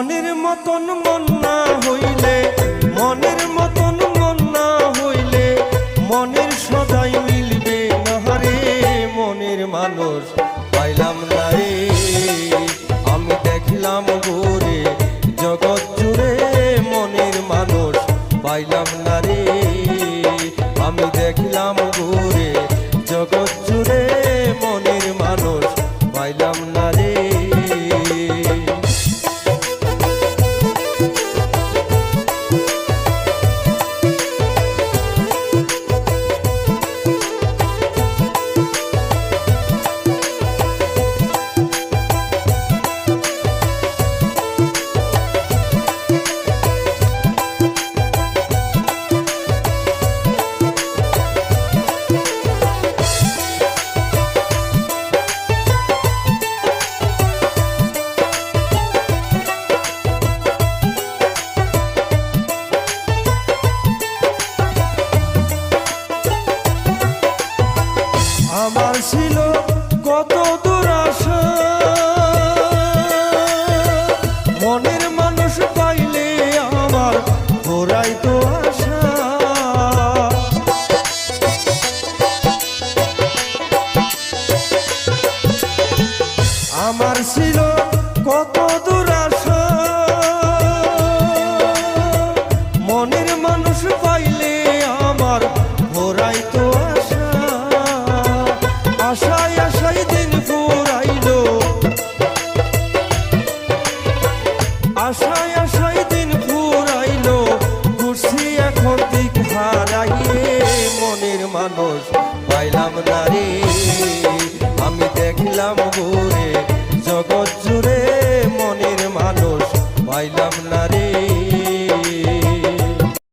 মনের মতন মন না হইলে, মনের মতন মন না হইলে মনের সদাই মিলবে না রে। মনের মানুষ পাইলাম না রে, আমি দেখলাম ঘুরে জগৎ জুড়ে। মনের মানুষ পাইলাম না রে, আমি দেখলাম ঘুরে জগৎ জুড়ে। মনের মানুষ পাইলাম না রে। আমার ছিল কত দূর আশা, মনের মানুষ পাইলে আমার ঘোরাই তো আশা। আমার ছিল কত দূর আশা, মনের মানুষ পাইলে আমার ঘোরাই তো আশা। আশায় আশায় দিন ফুরাইলো, আশায় আশায় দিন ফুরাইলো, ঘুরছি এখন দিক হারাইয়ে। মনের মানুষ পাইলাম না রে, আমি দেখলাম ঘুরে জগৎ জুড়ে। মনের মানুষ পাইলাম না রে।